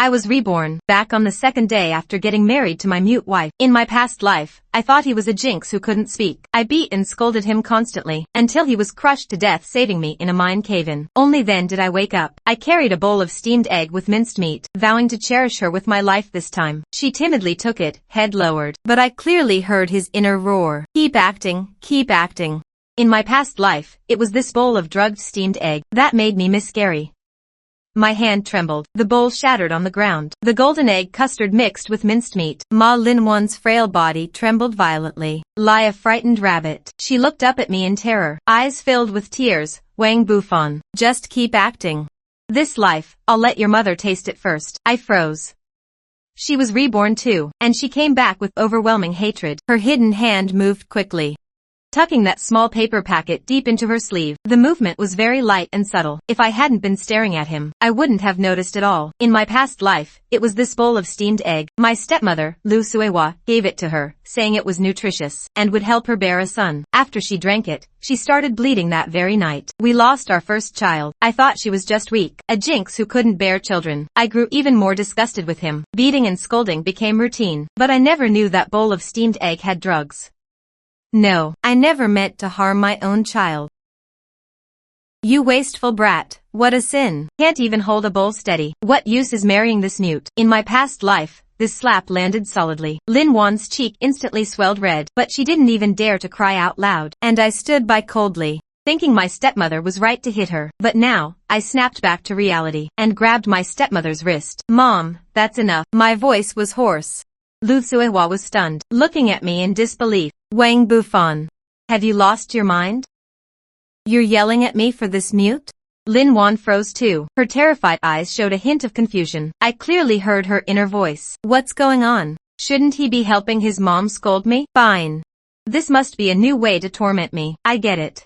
I was reborn, back on the second day after getting married to my mute wife. In my past life, I thought he was a jinx who couldn't speak. I beat and scolded him constantly, until he was crushed to death, saving me in a mine cave-in. Only then did I wake up. I carried a bowl of steamed egg with minced meat, vowing to cherish her with my life this time. She timidly took it, head lowered, but I clearly heard his inner roar. Keep acting, keep acting. In my past life, it was this bowl of drugged steamed egg that made me Miss Scary. My hand trembled. The bowl shattered on the ground. The golden egg custard mixed with minced meat. Ma Linwan's frail body trembled violently. Like a frightened rabbit. She looked up at me in terror, eyes filled with tears. Wang Bufan, just keep acting. This life, I'll let your mother taste it first. I froze. She was reborn too, and she came back with overwhelming hatred. Her hidden hand moved quickly, tucking that small paper packet deep into her sleeve. The movement was very light and subtle. If I hadn't been staring at him, I wouldn't have noticed at all. In my past life, it was this bowl of steamed egg. My stepmother, Lu Suewa, gave it to her, saying it was nutritious and would help her bear a son. After she drank it, she started bleeding that very night. We lost our first child. I thought she was just weak, a jinx who couldn't bear children. I grew even more disgusted with him. Beating and scolding became routine, but I never knew that bowl of steamed egg had drugs. No, I never meant to harm my own child. You wasteful brat, what a sin. Can't even hold a bowl steady. What use is marrying this newt? In my past life, this slap landed solidly. Lin Wan's cheek instantly swelled red, but she didn't even dare to cry out loud. And I stood by coldly, thinking my stepmother was right to hit her. But now, I snapped back to reality, and grabbed my stepmother's wrist. Mom, that's enough. My voice was hoarse. Lu Suewa was stunned, looking at me in disbelief. Wang Bufan, have you lost your mind? You're yelling at me for this mute? Lin Wan froze too. Her terrified eyes showed a hint of confusion. I clearly heard her inner voice. What's going on? Shouldn't he be helping his mom scold me? Fine. This must be a new way to torment me. I get it.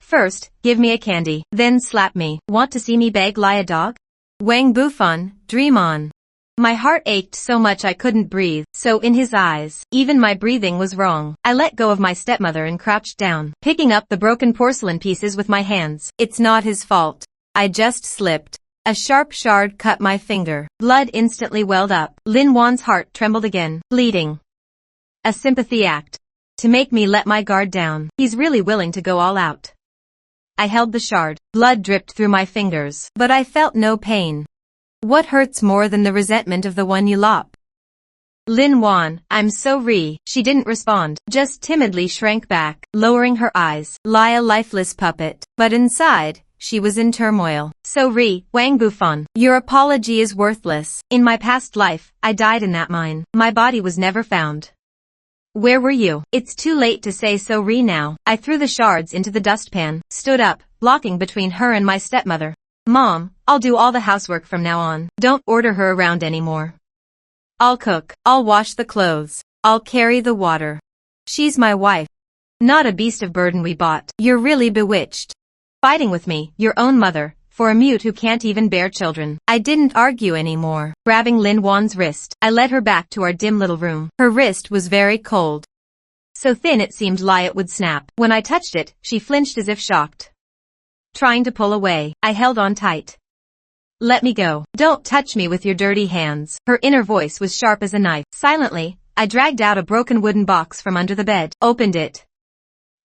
First, give me a candy, then slap me. Want to see me beg like a dog? Wang Bufan, dream on. My heart ached so much I couldn't breathe, so in his eyes, even my breathing was wrong. I let go of my stepmother and crouched down, picking up the broken porcelain pieces with my hands. It's not his fault. I just slipped. A sharp shard cut my finger. Blood instantly welled up. Lin Wan's heart trembled again, bleeding. A sympathy act. To make me let my guard down. He's really willing to go all out. I held the shard. Blood dripped through my fingers, but I felt no pain. What hurts more than the resentment of the one you love? Lin Wan, I'm sorry. She didn't respond, just timidly shrank back, lowering her eyes, like a lifeless puppet. But inside, she was in turmoil. Sorry, Wang Bufan. Your apology is worthless. In my past life, I died in that mine. My body was never found. Where were you? It's too late to say sorry now. I threw the shards into the dustpan, stood up, blocking between her and my stepmother. Mom, I'll do all the housework from now on. Don't order her around anymore. I'll cook. I'll wash the clothes. I'll carry the water. She's my wife, not a beast of burden we bought. You're really bewitched. Fighting with me, your own mother, for a mute who can't even bear children. I didn't argue anymore. Grabbing Lin Wan's wrist, I led her back to our dim little room. Her wrist was very cold, so thin it seemed like it would snap. When I touched it, she flinched as if shocked. Trying to pull away, I held on tight. Let me go. Don't touch me with your dirty hands. Her inner voice was sharp as a knife. Silently, I dragged out a broken wooden box from under the bed, opened it.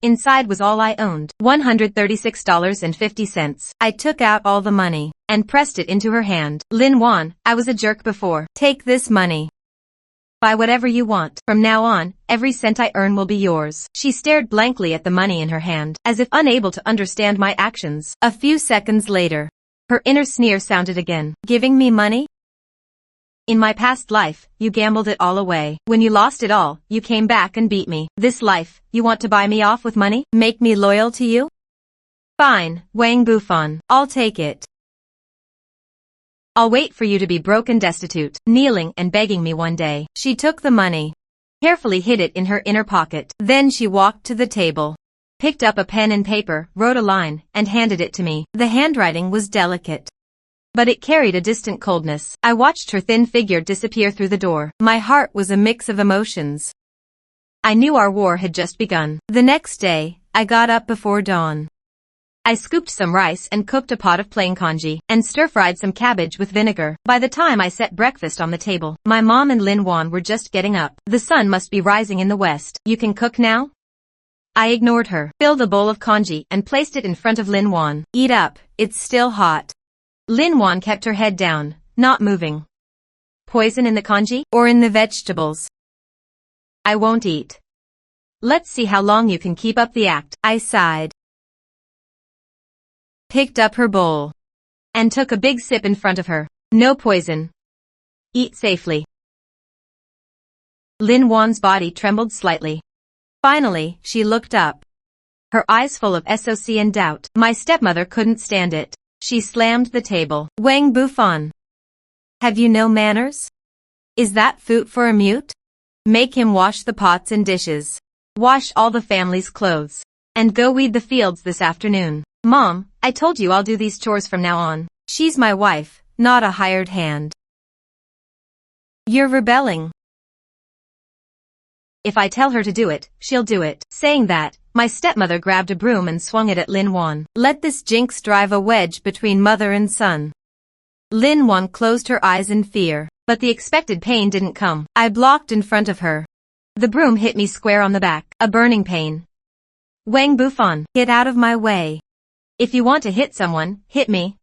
Inside was all I owned, $136.50. I took out all the money and pressed it into her hand. Lin Wan, I was a jerk before. Take this money. Buy whatever you want. From now on, every cent I earn will be yours. She stared blankly at the money in her hand, as if unable to understand my actions. A few seconds later, her inner sneer sounded again. Giving me money? In my past life, you gambled it all away. When you lost it all, you came back and beat me. This life, you want to buy me off with money? Make me loyal to you? Fine, Wang Bufan, I'll take it. I'll wait for you to be broke and destitute, kneeling and begging me one day. She took the money, carefully hid it in her inner pocket. Then she walked to the table, picked up a pen and paper, wrote a line, and handed it to me. The handwriting was delicate, but it carried a distant coldness. I watched her thin figure disappear through the door. My heart was a mix of emotions. I knew our war had just begun. The next day, I got up before dawn. I scooped some rice and cooked a pot of plain congee, and stir-fried some cabbage with vinegar. By the time I set breakfast on the table, my mom and Lin Wan were just getting up. The sun must be rising in the west. You can cook now? I ignored her, filled a bowl of congee, and placed it in front of Lin Wan. Eat up, it's still hot. Lin Wan kept her head down, not moving. Poison in the congee? Or in the vegetables? I won't eat. Let's see how long you can keep up the act. I sighed, picked up her bowl, and took a big sip in front of her. No poison. Eat safely. Lin Wan's body trembled slightly. Finally, she looked up, her eyes full of SOC and doubt. My stepmother couldn't stand it. She slammed the table. Wang Bufan. Have you no manners? Is that food for a mute? Make him wash the pots and dishes. Wash all the family's clothes. And go weed the fields this afternoon. Mom, I told you I'll do these chores from now on. She's my wife, not a hired hand. You're rebelling. If I tell her to do it, she'll do it. Saying that, my stepmother grabbed a broom and swung it at Lin Wan. Let this jinx drive a wedge between mother and son. Lin Wan closed her eyes in fear, but the expected pain didn't come. I blocked in front of her. The broom hit me square on the back, a burning pain. Wang Bufan, get out of my way. If you want to hit someone, hit me.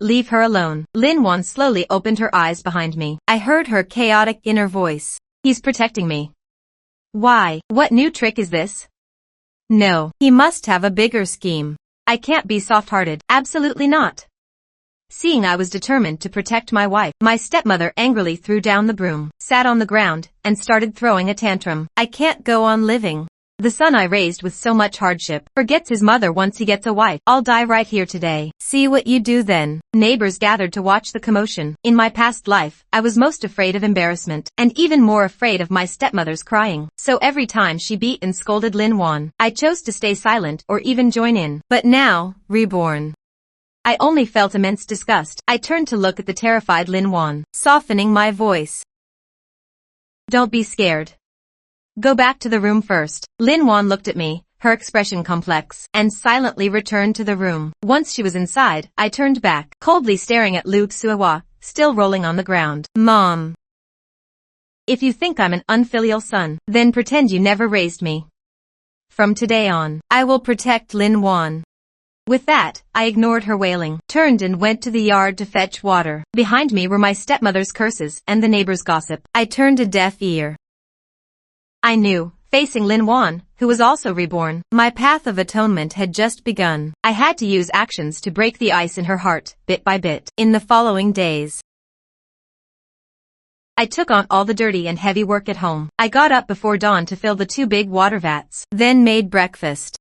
Leave her alone. Lin Wan slowly opened her eyes behind me. I heard her chaotic inner voice. He's protecting me. Why? What new trick is this? No, he must have a bigger scheme. I can't be soft-hearted. Absolutely not. Seeing I was determined to protect my wife, my stepmother angrily threw down the broom, sat on the ground, and started throwing a tantrum. I can't go on living. The son I raised with so much hardship forgets his mother once he gets a wife. I'll die right here today. See what you do then. Neighbors gathered to watch the commotion. In my past life, I was most afraid of embarrassment, and even more afraid of my stepmother's crying. So every time she beat and scolded Lin Wan, I chose to stay silent or even join in. But now, Reborn, I only felt immense disgust. I turned to look at the terrified Lin Wan, softening my voice. Don't be scared. Go back to the room first. Lin Wan looked at me, her expression complex, and silently returned to the room. Once she was inside, I turned back, coldly staring at Lu Xuehua, still rolling on the ground. Mom. If you think I'm an unfilial son, then pretend you never raised me. From today on, I will protect Lin Wan. With that, I ignored her wailing, turned and went to the yard to fetch water. Behind me were my stepmother's curses and the neighbor's gossip. I turned a deaf ear. I knew, facing Lin Wan, who was also reborn, my path of atonement had just begun. I had to use actions to break the ice in her heart, bit by bit. In the following days, I took on all the dirty and heavy work at home. I got up before dawn to fill the 2 big water vats, then made breakfast.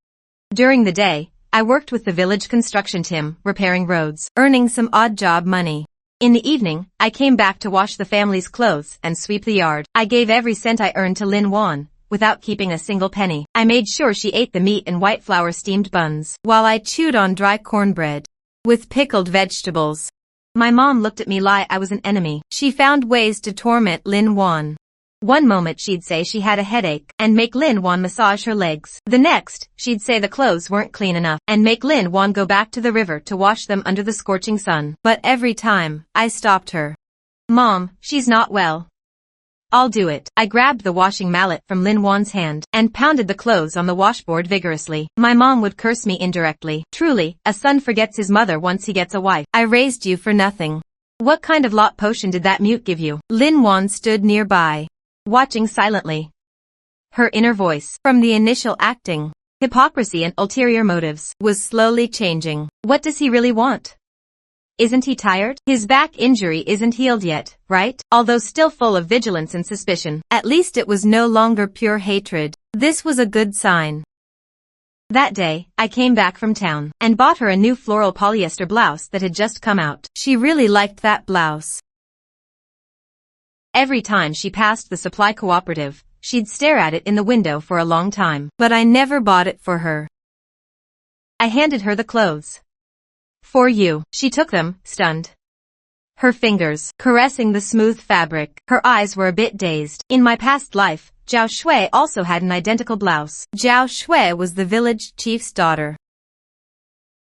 During the day, I worked with the village construction team, repairing roads, earning some odd job money. In the evening, I came back to wash the family's clothes and sweep the yard. I gave every cent I earned to Lin Wan, without keeping a single penny. I made sure she ate the meat and white flour steamed buns, while I chewed on dry cornbread with pickled vegetables. My mom looked at me like I was an enemy. She found ways to torment Lin Wan. One moment she'd say she had a headache, and make Lin Wan massage her legs. The next, she'd say the clothes weren't clean enough, and make Lin Wan go back to the river to wash them under the scorching sun. But every time, I stopped her. Mom, she's not well. I'll do it. I grabbed the washing mallet from Lin Wan's hand, and pounded the clothes on the washboard vigorously. My mom would curse me indirectly. Truly, a son forgets his mother once he gets a wife. I raised you for nothing. What kind of lot potion did that mute give you? Lin Wan stood nearby, watching silently. Her inner voice, from the initial acting, hypocrisy and ulterior motives, was slowly changing. What does he really want? Isn't he tired? His back injury isn't healed yet, right? Although still full of vigilance and suspicion, at least it was no longer pure hatred. This was a good sign. That day, I came back from town, and bought her a new floral polyester blouse that had just come out. She really liked that blouse. Every time she passed the supply cooperative, she'd stare at it in the window for a long time. But I never bought it for her. I handed her the clothes. For you. She took them, stunned. Her fingers caressing the smooth fabric. Her eyes were a bit dazed. In my past life, Zhao Shui also had an identical blouse. Zhao Shui was the village chief's daughter.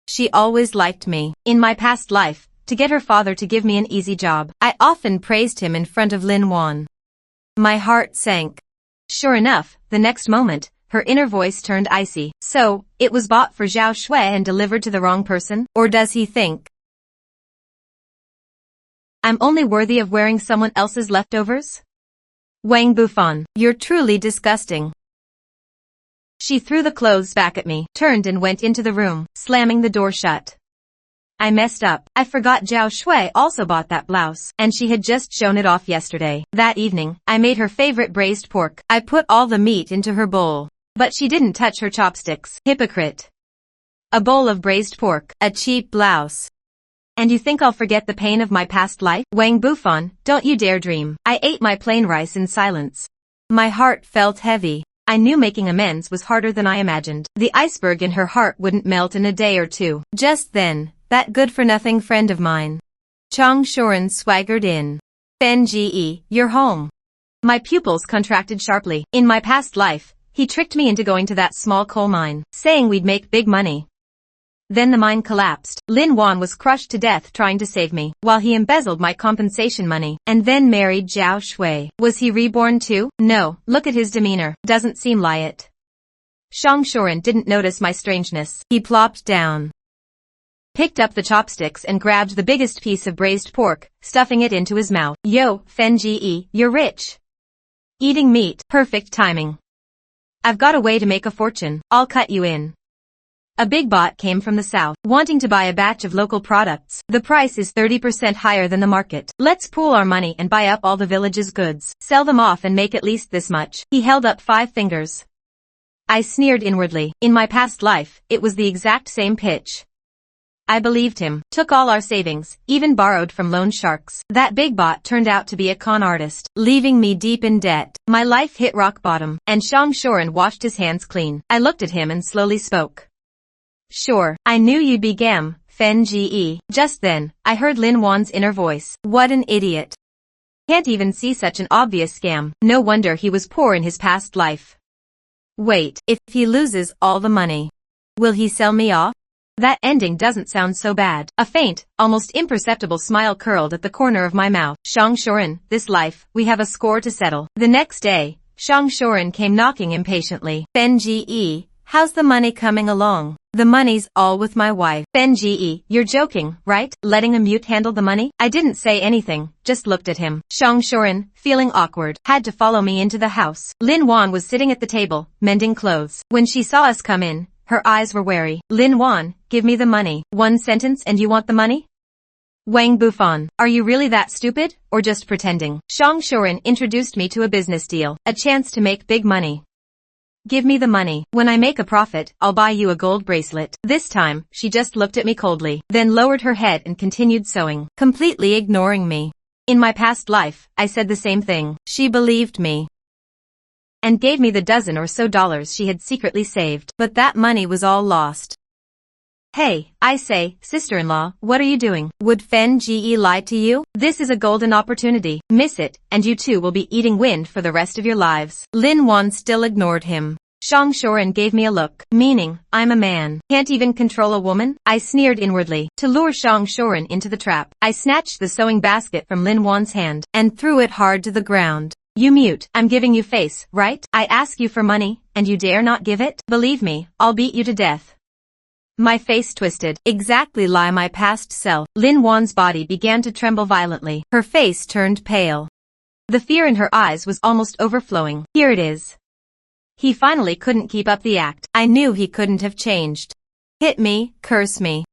She always liked me. In my past life, to get her father to give me an easy job, I often praised him in front of Lin Wan. My heart sank. Sure enough, the next moment, her inner voice turned icy. So, it was bought for Zhao Shui and delivered to the wrong person? Or does he think I'm only worthy of wearing someone else's leftovers? Wang Bufan, you're truly disgusting. She threw the clothes back at me, turned and went into the room, slamming the door shut. I messed up. I forgot Zhao Shui also bought that blouse, and she had just shown it off yesterday. That evening, I made her favorite braised pork. I put all the meat into her bowl. But she didn't touch her chopsticks. Hypocrite. A bowl of braised pork, a cheap blouse. And you think I'll forget the pain of my past life? Wang Bufan, don't you dare dream. I ate my plain rice in silence. My heart felt heavy. I knew making amends was harder than I imagined. The iceberg in her heart wouldn't melt in a day or two. Just then, that good-for-nothing friend of mine, Chang Shoren, swaggered in. Fen Ge, you're home. My pupils contracted sharply. In my past life, he tricked me into going to that small coal mine, saying we'd make big money. Then the mine collapsed. Lin Wan was crushed to death trying to save me, while he embezzled my compensation money, and then married Zhao Shui. Was he reborn too? No, look at his demeanor. Doesn't seem like it. Shang Shoren didn't notice my strangeness. He plopped down, picked up the chopsticks and grabbed the biggest piece of braised pork, stuffing it into his mouth. Yo, Fen Ge, you're rich. Eating meat, perfect timing. I've got a way to make a fortune. I'll cut you in. A big bot came from the south, wanting to buy a batch of local products. The price is 30% higher than the market. Let's pool our money and buy up all the village's goods. Sell them off and make at least this much. He held up 5 fingers. I sneered inwardly. In my past life, it was the exact same pitch. I believed him, took all our savings, even borrowed from loan sharks. That big bot turned out to be a con artist, leaving me deep in debt. My life hit rock bottom, and Shang Shoren washed his hands clean. I looked at him and slowly spoke. Sure, I knew you'd be Gam, Fen Ge. Just then, I heard Lin Wan's inner voice. What an idiot. Can't even see such an obvious scam. No wonder he was poor in his past life. Wait, if he loses all the money, will he sell me off? That ending doesn't sound so bad. A faint, almost imperceptible smile curled at the corner of my mouth. Shang Shoren, this life, we have a score to settle. The next day, Shang Shoren came knocking impatiently. Fen Ge, how's the money coming along? The money's all with my wife. Fen Ge, you're joking, right? Letting a mute handle the money? I didn't say anything, just looked at him. Shang Shoren, feeling awkward, had to follow me into the house. Lin Wan was sitting at the table, mending clothes. When she saw us come in, her eyes were wary. Lin Wan, give me the money. One sentence and you want the money? Wang Bufan, are you really that stupid, or just pretending? Shang Shoren introduced me to a business deal, a chance to make big money. Give me the money. When I make a profit, I'll buy you a gold bracelet. This time, she just looked at me coldly, then lowered her head and continued sewing, completely ignoring me. In my past life, I said the same thing. She believed me and gave me the dozen or so dollars she had secretly saved. But that money was all lost. Hey, I say, sister-in-law, what are you doing? Would Fen Ge lie to you? This is a golden opportunity. Miss it, and you two will be eating wind for the rest of your lives. Lin Wan still ignored him. Shang Shoren gave me a look, meaning, I'm a man. Can't even control a woman? I sneered inwardly. To lure Shang Shoren into the trap, I snatched the sewing basket from Lin Wan's hand, and threw it hard to the ground. You mute, I'm giving you face, right? I ask you for money, and you dare not give it? Believe me, I'll beat you to death. My face twisted, exactly like my past self. Lin Wan's body began to tremble violently. Her face turned pale. The fear in her eyes was almost overflowing. Here it is. He finally couldn't keep up the act. I knew he couldn't have changed. Hit me, curse me.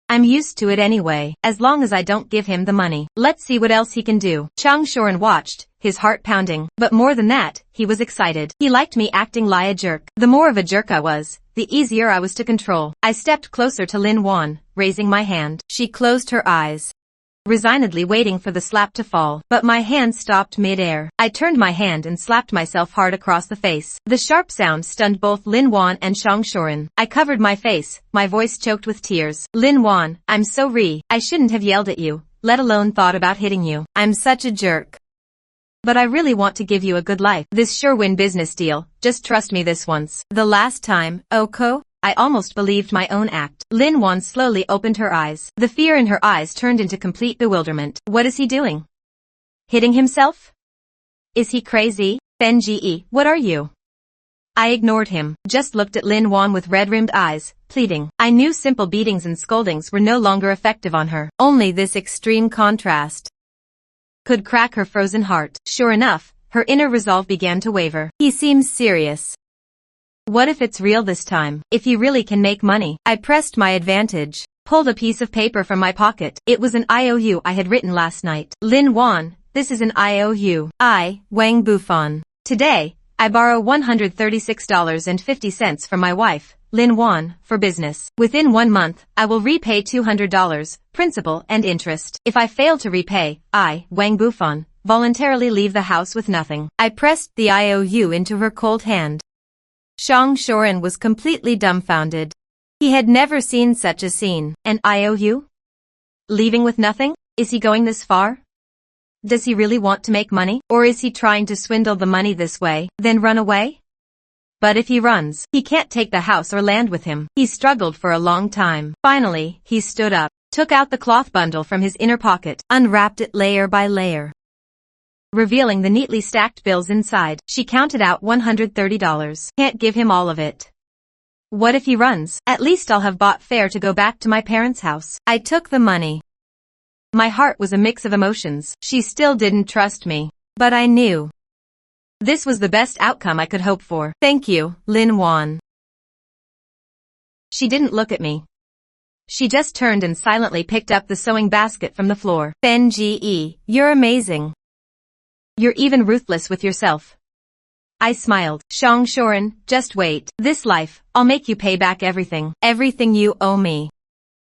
I'm used to it anyway, as long as I don't give him the money. Let's see what else he can do. Chang Shoren watched, his heart pounding. But more than that, he was excited. He liked me acting like a jerk. The more of a jerk I was, the easier I was to control. I stepped closer to Lin Wan, raising my hand. She closed her eyes, resignedly waiting for the slap to fall. But my hand stopped mid-air. I turned my hand and slapped myself hard across the face. The sharp sound stunned both Lin Wan and Shang Shoren. I covered my face, my voice choked with tears. Lin Wan, I'm sorry. I shouldn't have yelled at you, let alone thought about hitting you. I'm such a jerk. But I really want to give you a good life. This sure win business deal. Just trust me this once. The last time, Oko, I almost believed my own act. Lin Wan slowly opened her eyes. The fear in her eyes turned into complete bewilderment. What is he doing? Hitting himself? Is he crazy? Fen Ji, what are you? I ignored him, just looked at Lin Wan with red-rimmed eyes, pleading. I knew simple beatings and scoldings were no longer effective on her. Only this extreme contrast could crack her frozen heart. Sure enough, her inner resolve began to waver. He seems serious. What if it's real this time? If he really can make money? I pressed my advantage, pulled a piece of paper from my pocket. It was an IOU I had written last night. Lin Wan, this is an IOU. I, Wang Bufan. Today, I borrow $136.50 from my wife, Lin Wan, for business. Within 1 month, I will repay $200, principal and interest. If I fail to repay, I, Wang Bufan, voluntarily leave the house with nothing. I pressed the IOU into her cold hand. Shang Shoren was completely dumbfounded. He had never seen such a scene. An IOU? Leaving with nothing? Is he going this far? Does he really want to make money? Or is he trying to swindle the money this way, then run away? But if he runs, he can't take the house or land with him. He struggled for a long time. Finally, he stood up, took out the cloth bundle from his inner pocket, unwrapped it layer by layer, revealing the neatly stacked bills inside. She counted out $130. Can't give him all of it. What if he runs? At least I'll have bought fare to go back to my parents' house. I took the money. My heart was a mix of emotions. She still didn't trust me. But I knew this was the best outcome I could hope for. Thank you, Lin Wan. She didn't look at me. She just turned and silently picked up the sewing basket from the floor. Fen Ji, you're amazing. You're even ruthless with yourself. I smiled. Shang Shoren, just wait. This life, I'll make you pay back everything. Everything you owe me.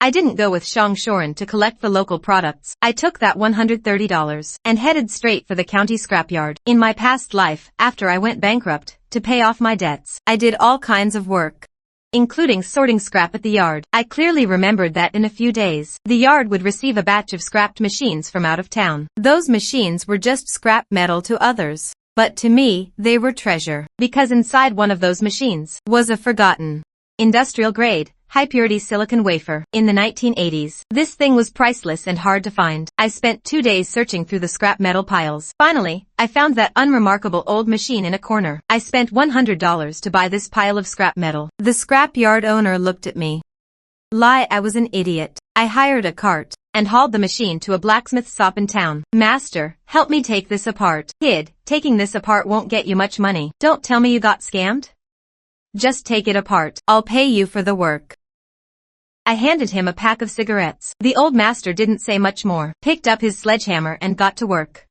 I didn't go with Shang Shoren to collect the local products. I took that $130 and headed straight for the county scrapyard. In my past life, after I went bankrupt, to pay off my debts, I did all kinds of work, including sorting scrap at the yard. I clearly remembered that in a few days, the yard would receive a batch of scrapped machines from out of town. Those machines were just scrap metal to others, but to me, they were treasure, because inside one of those machines was a forgotten, industrial-grade, high-purity silicon wafer. In the 1980s, this thing was priceless and hard to find. I spent 2 days searching through the scrap metal piles. Finally, I found that unremarkable old machine in a corner. I spent $100 to buy this pile of scrap metal. The scrap yard owner looked at me. I was an idiot. I hired a cart and hauled the machine to a blacksmith shop in town. Master, help me take this apart. Kid, taking this apart won't get you much money. Don't tell me you got scammed. Just take it apart. I'll pay you for the work. I handed him a pack of cigarettes. The old master didn't say much more, picked up his sledgehammer and got to work.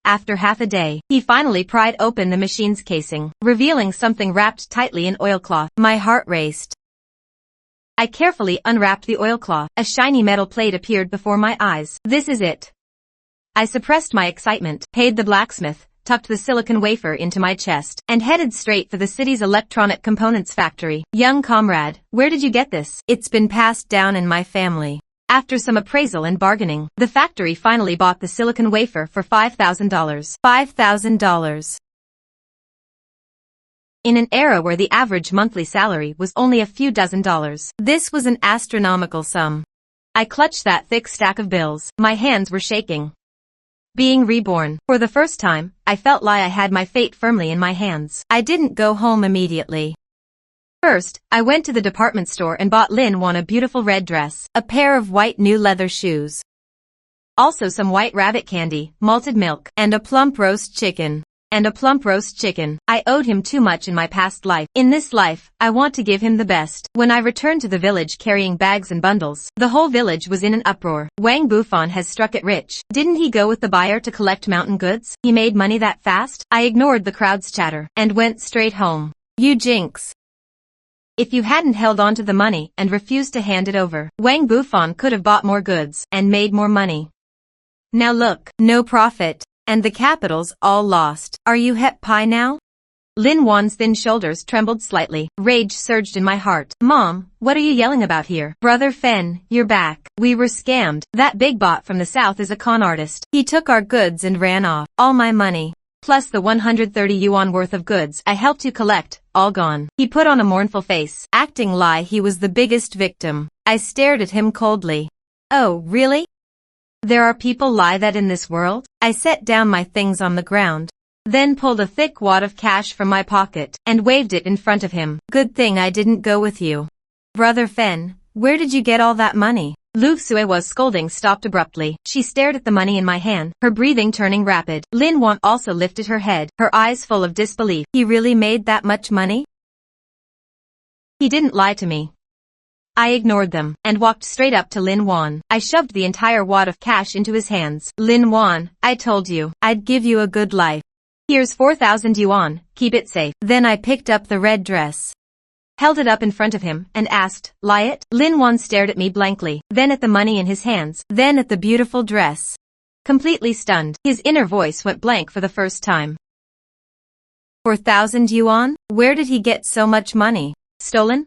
After half a day, he finally pried open the machine's casing, revealing something wrapped tightly in oilcloth. My heart raced. I carefully unwrapped the oilcloth. A shiny metal plate appeared before my eyes. This is it. I suppressed my excitement, paid the blacksmith, tucked the silicon wafer into my chest, and headed straight for the city's electronic components factory. Young comrade, where did you get this? It's been passed down in my family. After some appraisal and bargaining, the factory finally bought the silicon wafer for $5,000. $5,000. In an era where the average monthly salary was only a few dozen dollars, this was an astronomical sum. I clutched that thick stack of bills. My hands were shaking. Being reborn, for the first time, I felt like I had my fate firmly in my hands. I didn't go home immediately. First, I went to the department store and bought Lin Wan a beautiful red dress, a pair of white new leather shoes, also some white rabbit candy, malted milk, and a plump roast chicken. I owed him too much in my past life. In this life, I want to give him the best. When I returned to the village carrying bags and bundles, the whole village was in an uproar. Wang Bufan has struck it rich. Didn't he go with the buyer to collect mountain goods? He made money that fast? I ignored the crowd's chatter and went straight home. You jinx. If you hadn't held on to the money and refused to hand it over, Wang Bufan could have bought more goods and made more money. Now look, no profit. And the capital's all lost. Are you het pie now? Lin Wan's thin shoulders trembled slightly. Rage surged in my heart. Mom, what are you yelling about here? Brother Fen, you're back. We were scammed. That big bot from the south is a con artist. He took our goods and ran off. All my money. plus the 130 yuan worth of goods I helped you collect, all gone. He put on a mournful face, acting like he was the biggest victim. I stared at him coldly. Oh, really? There are people like that in this world? I set down my things on the ground, then pulled a thick wad of cash from my pocket and waved it in front of him. Good thing I didn't go with you. Brother Fen, where did you get all that money? Lu Suewa's scolding stopped abruptly. She stared at the money in my hand, her breathing turning rapid. Lin Wan also lifted her head, her eyes full of disbelief. He really made that much money? He didn't lie to me. I ignored them and walked straight up to Lin Wan. I shoved the entire wad of cash into his hands. Lin Wan, I told you, I'd give you a good life. Here's 4,000 yuan, keep it safe. Then I picked up the red dress, held it up in front of him, and asked, "Lie it?" Lin Wan stared at me blankly, then at the money in his hands, then at the beautiful dress. Completely stunned, his inner voice went blank for the first time. 4,000 yuan? Where did he get so much money? Stolen?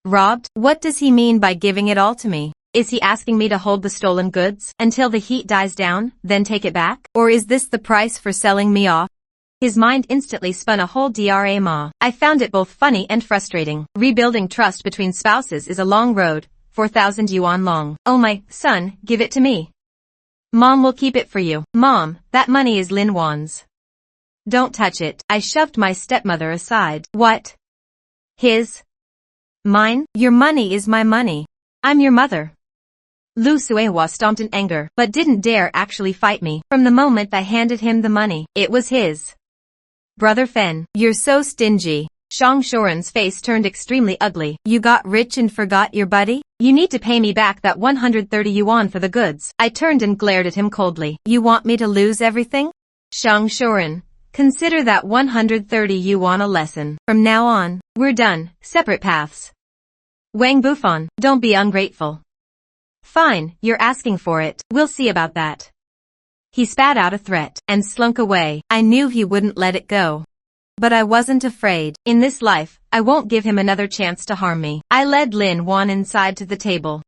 Robbed? What does he mean by giving it all to me? Is he asking me to hold the stolen goods until the heat dies down, then take it back? Or is this the price for selling me off? His mind instantly spun a whole drama. I found it both funny and frustrating. Rebuilding trust between spouses is a long road, 4,000 yuan long. Oh my, son, give it to me. Mom will keep it for you. Mom, that money is Lin Wan's. Don't touch it. I shoved my stepmother aside. What? His? Mine? Your money is my money. I'm your mother. Lu Suehua stomped in anger, but didn't dare actually fight me. From the moment I handed him the money, it was his. Brother Fen, you're so stingy. Shang Shoren's face turned extremely ugly. You got rich and forgot your buddy? You need to pay me back that 130 yuan for the goods. I turned and glared at him coldly. You want me to lose everything? Shang Shoren, consider that 130 yuan a lesson. From now on, we're done, separate paths. Wang Bufan, don't be ungrateful. Fine, you're asking for it. We'll see about that. He spat out a threat and slunk away. I knew he wouldn't let it go. But I wasn't afraid. In this life, I won't give him another chance to harm me. I led Lin Wan inside to the table.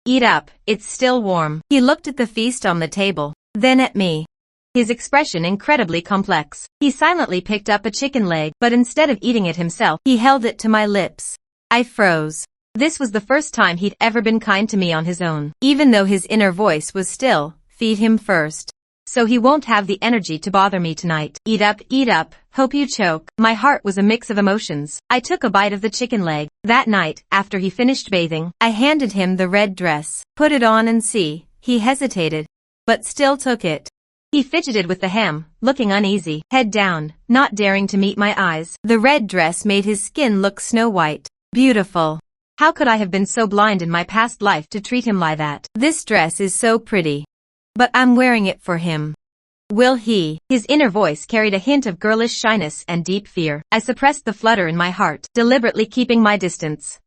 Eat up, it's still warm. He looked at the feast on the table, then at me. His expression incredibly complex. He silently picked up a chicken leg, but instead of eating it himself, he held it to my lips. I froze. This was the first time he'd ever been kind to me on his own, even though his inner voice was still, feed him first. So he won't have the energy to bother me tonight. Eat up, hope you choke. My heart was a mix of emotions. I took a bite of the chicken leg. That night, after he finished bathing, I handed him the red dress. Put it on and see. He hesitated, but still took it. He fidgeted with the hem, looking uneasy, head down, not daring to meet my eyes. The red dress made his skin look snow white. Beautiful. How could I have been so blind in my past life to treat him like that? This dress is so pretty. But I'm wearing it for him. Will he? His inner voice carried a hint of girlish shyness and deep fear. I suppressed the flutter in my heart, deliberately keeping my distance.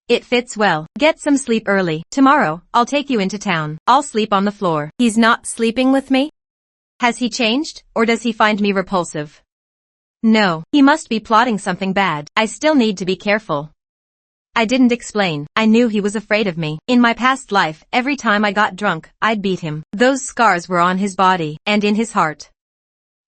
It fits well. Get some sleep early. Tomorrow, I'll take you into town. I'll sleep on the floor. He's not sleeping with me? Has he changed, or does he find me repulsive? No, he must be plotting something bad. I still need to be careful. I didn't explain. I knew he was afraid of me. In my past life, every time I got drunk, I'd beat him. Those scars were on his body, and in his heart.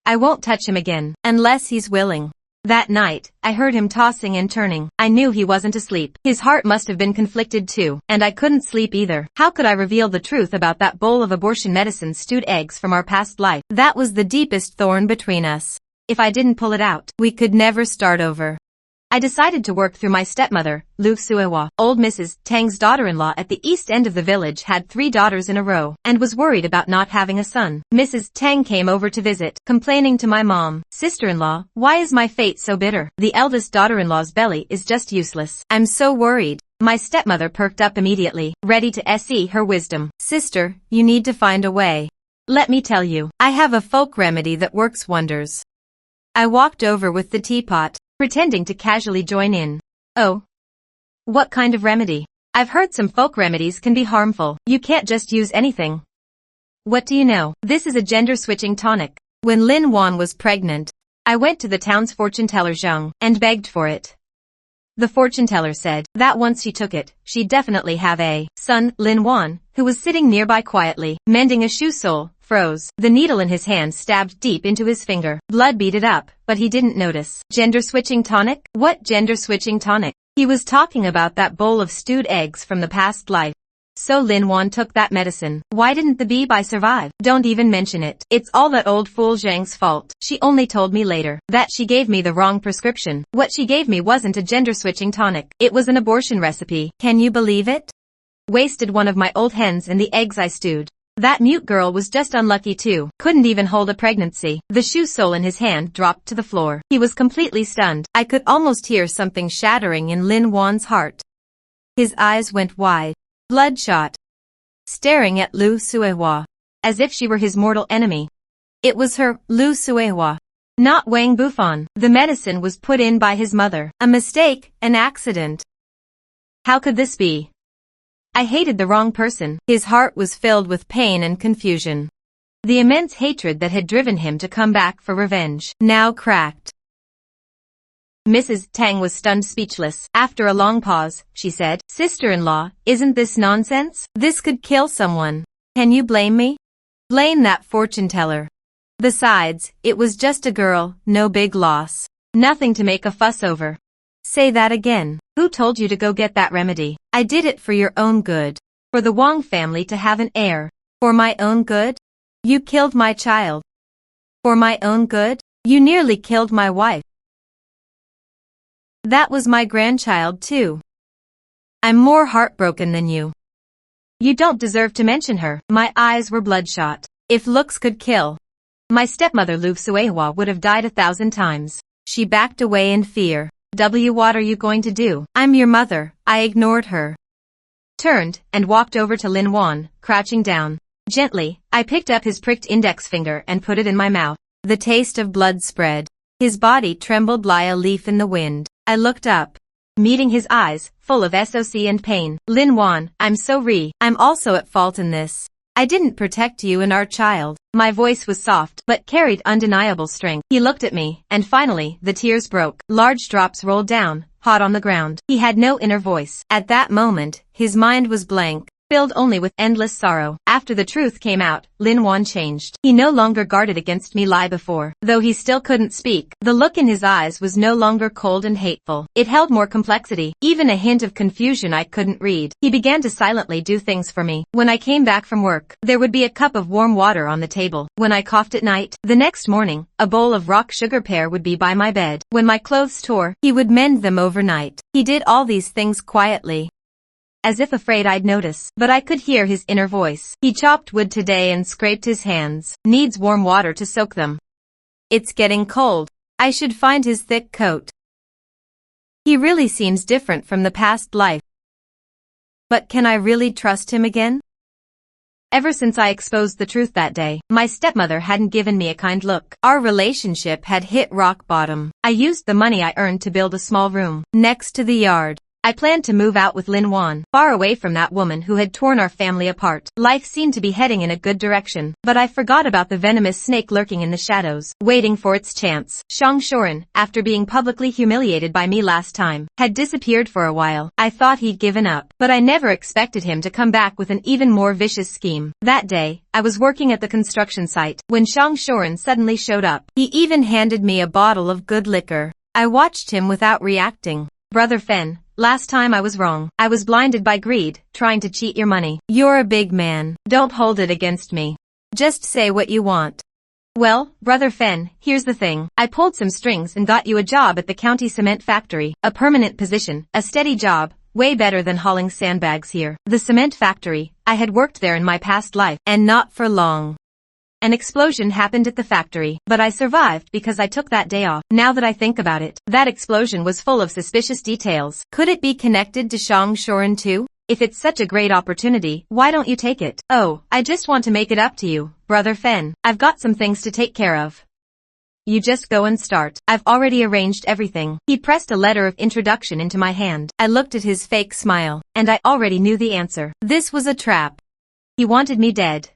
I won't touch him again, unless he's willing. That night, I heard him tossing and turning. I knew he wasn't asleep. His heart must have been conflicted too, and I couldn't sleep either. How could I reveal the truth about that bowl of abortion medicine stewed eggs from our past life? That was the deepest thorn between us. If I didn't pull it out, we could never start over. I decided to work through my stepmother, Lu Suehua. Old Mrs. Tang's daughter-in-law at the east end of the village had 3 daughters in a row, and was worried about not having a son. Mrs. Tang came over to visit, complaining to my mom, "Sister-in-law, why is my fate so bitter? The eldest daughter-in-law's belly is just useless. I'm so worried." My stepmother perked up immediately, ready to see her wisdom. "Sister, you need to find a way. Let me tell you, I have a folk remedy that works wonders." I walked over with the teapot, pretending to casually join in. "Oh? What kind of remedy? I've heard some folk remedies can be harmful. You can't just use anything." "What do you know? This is a gender-switching tonic. When Lin Wan was pregnant, I went to the town's fortune teller Zhang and begged for it. The fortune teller said that once she took it, she'd definitely have a son." Lin Wan, who was sitting nearby quietly, mending a shoe sole, froze. The needle in his hand stabbed deep into his finger. Blood beaded up, but he didn't notice. Gender-switching tonic? What gender-switching tonic? He was talking about that bowl of stewed eggs from the past life. So Lin Wan took that medicine. Why didn't the B-Bai survive? Don't even mention it. It's all that old fool Zhang's fault. She only told me later that she gave me the wrong prescription. What she gave me wasn't a gender-switching tonic. It was an abortion recipe. Can you believe it? Wasted one of my old hens and the eggs I stewed. That mute girl was just unlucky too. Couldn't even hold a pregnancy. The shoe sole in his hand dropped to the floor. He was completely stunned. I could almost hear something shattering in Lin Wan's heart. His eyes went wide, bloodshot, staring at Lu Suehua, as if she were his mortal enemy. It was her, Lu Suehua, not Wang Bufan. The medicine was put in by his mother. A mistake, an accident. How could this be? I hated the wrong person. His heart was filled with pain and confusion. The immense hatred that had driven him to come back for revenge now cracked. Mrs. Tang was stunned speechless. After a long pause, she said, "Sister-in-law, isn't this nonsense? This could kill someone. Can you blame me? Blame that fortune-teller. Besides, it was just a girl, no big loss. Nothing to make a fuss over." Say that again. Who told you to go get that remedy? I did it for your own good. For the Wang family to have an heir. For my own good? You killed my child. For my own good? You nearly killed my wife. That was my grandchild too. I'm more heartbroken than you. You don't deserve to mention her. My eyes were bloodshot. If looks could kill, my stepmother Lu Suehua would have died 1,000 times. She backed away in fear. What are you going to do? I'm your mother. I ignored her. Turned and walked over to Lin Wan, crouching down. Gently, I picked up his pricked index finger and put it in my mouth. The taste of blood spread. His body trembled like a leaf in the wind. I looked up, meeting his eyes, full of SOC and pain. Lin Wan, I'm also at fault in this. I didn't protect you and our child. My voice was soft, but carried undeniable strength. He looked at me, and finally, the tears broke. Large drops rolled down, hot on the ground. He had no inner voice. At that moment, his mind was blank, filled only with endless sorrow. After the truth came out, Lin Wan changed. He no longer guarded against me like before. Though he still couldn't speak, the look in his eyes was no longer cold and hateful. It held more complexity, even a hint of confusion I couldn't read. He began to silently do things for me. When I came back from work, there would be a cup of warm water on the table. When I coughed at night, the next morning, a bowl of rock sugar pear would be by my bed. When my clothes tore, he would mend them overnight. He did all these things quietly, as if afraid I'd notice. But I could hear his inner voice. He chopped wood today and scraped his hands. Needs warm water to soak them. It's getting cold. I should find his thick coat. He really seems different from the past life. But can I really trust him again? Ever since I exposed the truth that day, my stepmother hadn't given me a kind look. Our relationship had hit rock bottom. I used the money I earned to build a small room next to the yard. I planned to move out with Lin Wan, far away from that woman who had torn our family apart. Life seemed to be heading in a good direction, but I forgot about the venomous snake lurking in the shadows, waiting for its chance. Shang Shoren, after being publicly humiliated by me last time, had disappeared for a while. I thought he'd given up, but I never expected him to come back with an even more vicious scheme. That day, I was working at the construction site, when Shang Shoren suddenly showed up. He even handed me a bottle of good liquor. I watched him without reacting. Brother Fen, last time I was wrong. I was blinded by greed, trying to cheat your money. You're a big man. Don't hold it against me. Just say what you want. Well, Brother Fen, here's the thing. I pulled some strings and got you a job at the county cement factory. A permanent position, a steady job, way better than hauling sandbags here. The cement factory, I had worked there in my past life, and not for long. An explosion happened at the factory, but I survived because I took that day off. Now that I think about it, that explosion was full of suspicious details. Could it be connected to Shang Shoren too? If it's such a great opportunity, why don't you take it? Oh, I just want to make it up to you, Brother Fen. I've got some things to take care of. You just go and start. I've already arranged everything. He pressed a letter of introduction into my hand. I looked at his fake smile, and I already knew the answer. This was a trap. He wanted me dead.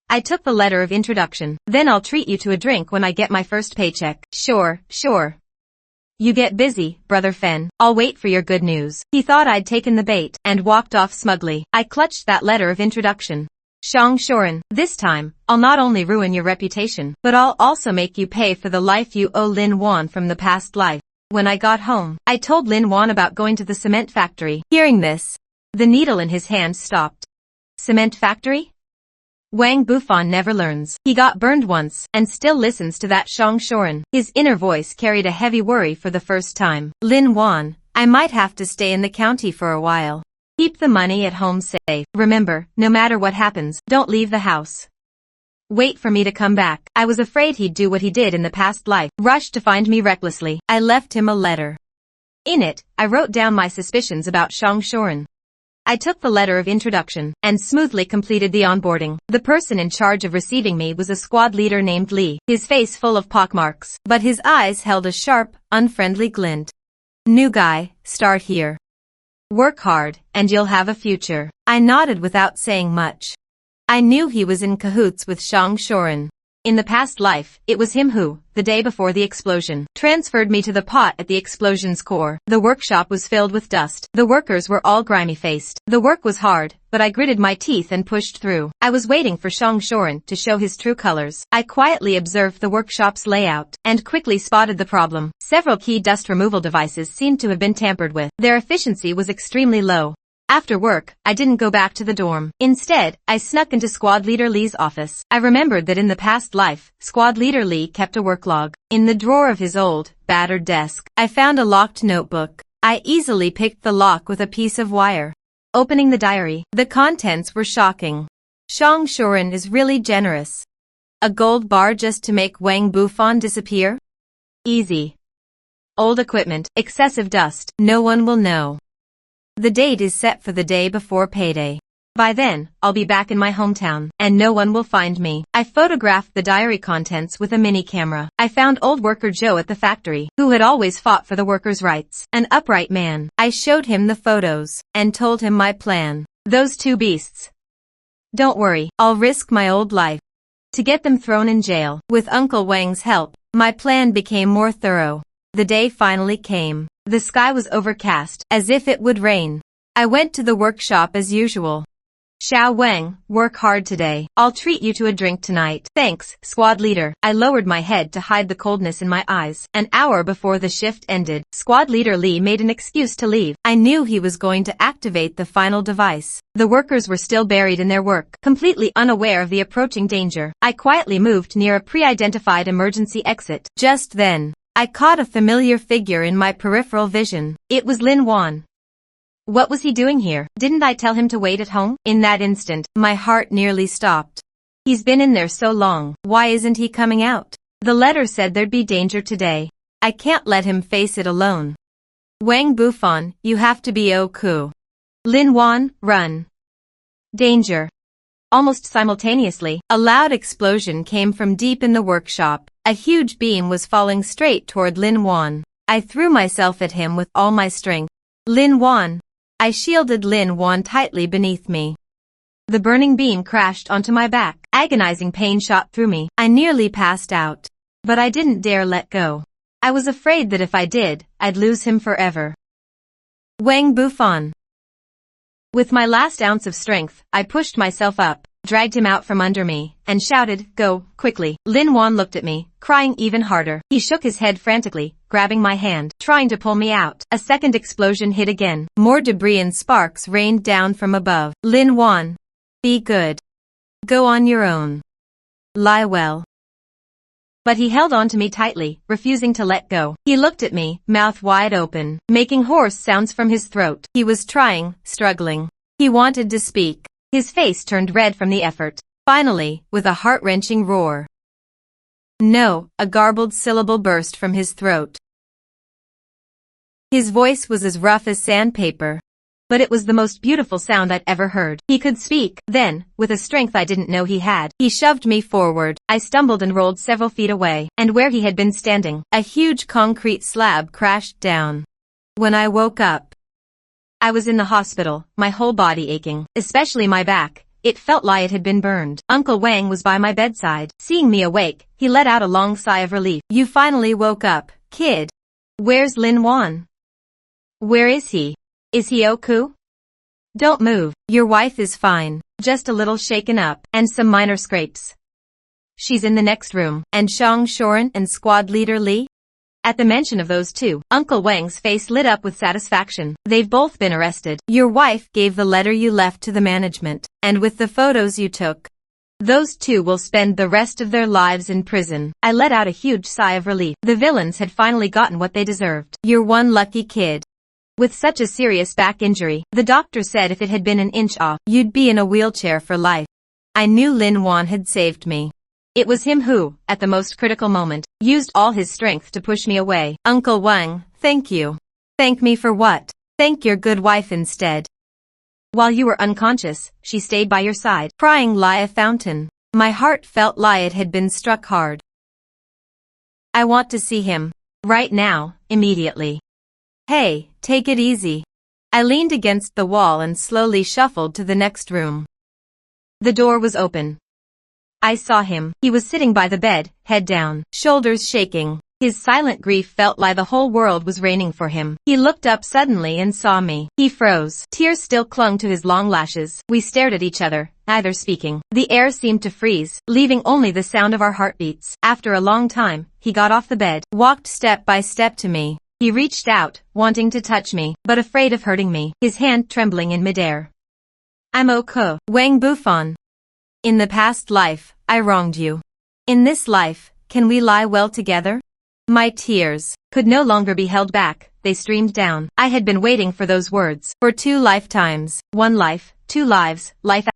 I took the letter of introduction. Then I'll treat you to a drink when I get my first paycheck. Sure. You get busy, Brother Fen. I'll wait for your good news. He thought I'd taken the bait, and walked off smugly. I clutched that letter of introduction. Shang Shoren, this time, I'll not only ruin your reputation, but I'll also make you pay for the life you owe Lin Wan from the past life. When I got home, I told Lin Wan about going to the cement factory. Hearing this, the needle in his hand stopped. Cement factory? Wang Bufan never learns. He got burned once, and still listens to that Shang Shoren. His inner voice carried a heavy worry for the first time. Lin Wan, I might have to stay in the county for a while. Keep the money at home safe. Remember, no matter what happens, don't leave the house. Wait for me to come back. I was afraid he'd do what he did in the past life, rush to find me recklessly. I left him a letter. In it, I wrote down my suspicions about Shang Shoren. I took the letter of introduction, and smoothly completed the onboarding. The person in charge of receiving me was a squad leader named Li, his face full of pockmarks, but his eyes held a sharp, unfriendly glint. New guy, start here. Work hard, and you'll have a future. I nodded without saying much. I knew he was in cahoots with Shang Shoren. In the past life, it was him who, the day before the explosion, transferred me to the pot at the explosion's core. The workshop was filled with dust. The workers were all grimy-faced. The work was hard, but I gritted my teeth and pushed through. I was waiting for Shang Shoren to show his true colors. I quietly observed the workshop's layout, and quickly spotted the problem. Several key dust removal devices seemed to have been tampered with. Their efficiency was extremely low. After work, I didn't go back to the dorm. Instead, I snuck into Squad Leader Lee's office. I remembered that in the past life, Squad Leader Lee kept a work log. In the drawer of his old, battered desk, I found a locked notebook. I easily picked the lock with a piece of wire. Opening the diary, the contents were shocking. Shang Shoren is really generous. A gold bar just to make Wang Bufan disappear? Easy. Old equipment, excessive dust, no one will know. The date is set for the day before payday. By then, I'll be back in my hometown, and no one will find me. I photographed the diary contents with a mini camera. I found old worker Joe at the factory, who had always fought for the workers' rights. An upright man. I showed him the photos, and told him my plan. Those two beasts. Don't worry, I'll risk my old life to get them thrown in jail. With Uncle Wang's help, my plan became more thorough. The day finally came. The sky was overcast, as if it would rain. I went to the workshop as usual. Xiao Wang, work hard today. I'll treat you to a drink tonight. Thanks, squad leader. I lowered my head to hide the coldness in my eyes. An hour before the shift ended, squad leader Lee made an excuse to leave. I knew he was going to activate the final device. The workers were still buried in their work, completely unaware of the approaching danger. I quietly moved near a pre-identified emergency exit. Just then, I caught a familiar figure in my peripheral vision. It was Lin Wan. What was he doing here? Didn't I tell him to wait at home? In that instant, my heart nearly stopped. He's been in there so long, why isn't he coming out? The letter said there'd be danger today. I can't let him face it alone. Wang Bufan, you have to be cool. Lin Wan, run. Danger. Almost simultaneously, a loud explosion came from deep in the workshop. A huge beam was falling straight toward Lin Wan. I threw myself at him with all my strength. Lin Wan. I shielded Lin Wan tightly beneath me. The burning beam crashed onto my back. Agonizing pain shot through me. I nearly passed out. But I didn't dare let go. I was afraid that if I did, I'd lose him forever. Wang Bufan. With my last ounce of strength, I pushed myself up, dragged him out from under me, and shouted, "Go, quickly." Lin Wan looked at me, crying even harder. He shook his head frantically, grabbing my hand, trying to pull me out. A second explosion hit again. More debris and sparks rained down from above. Lin Wan. Be good. Go on your own. Lie well. But he held on to me tightly, refusing to let go. He looked at me, mouth wide open, making hoarse sounds from his throat. He was trying, struggling. He wanted to speak. His face turned red from the effort. Finally, with a heart-wrenching roar. No, a garbled syllable burst from his throat. His voice was as rough as sandpaper. But it was the most beautiful sound I'd ever heard. He could speak. Then, with a strength I didn't know he had, he shoved me forward. I stumbled and rolled several feet away, and where he had been standing, a huge concrete slab crashed down. When I woke up, I was in the hospital, my whole body aching, especially my back. It felt like it had been burned. Uncle Wang was by my bedside. Seeing me awake, he let out a long sigh of relief. You finally woke up, kid. Where's Lin Wan? Where is he? Is he okay? Don't move. Your wife is fine. Just a little shaken up, and some minor scrapes. She's in the next room. And Shang Shoran and squad leader Li? At the mention of those two, Uncle Wang's face lit up with satisfaction. They've both been arrested. Your wife gave the letter you left to the management, and with the photos you took. Those two will spend the rest of their lives in prison. I let out a huge sigh of relief. The villains had finally gotten what they deserved. You're one lucky kid. With such a serious back injury, the doctor said if it had been an inch off, you'd be in a wheelchair for life. I knew Lin Wan had saved me. It was him who, at the most critical moment, used all his strength to push me away. Uncle Wang, thank you. Thank me for what? Thank your good wife instead. While you were unconscious, she stayed by your side, crying like a fountain. My heart felt like it had been struck hard. I want to see him. Right now, immediately. Hey, take it easy. I leaned against the wall and slowly shuffled to the next room. The door was open. I saw him. He was sitting by the bed, head down, shoulders shaking. His silent grief felt like the whole world was raining for him. He looked up suddenly and saw me. He froze. Tears still clung to his long lashes. We stared at each other, neither speaking. The air seemed to freeze, leaving only the sound of our heartbeats. After a long time, he got off the bed, walked step by step to me. He reached out, wanting to touch me, but afraid of hurting me, his hand trembling in midair. I'm okay, Wang Bufan. In the past life, I wronged you. In this life, can we lie well together? My tears could no longer be held back, they streamed down. I had been waiting for those words for 2 lifetimes. 1 life, 2 lives, life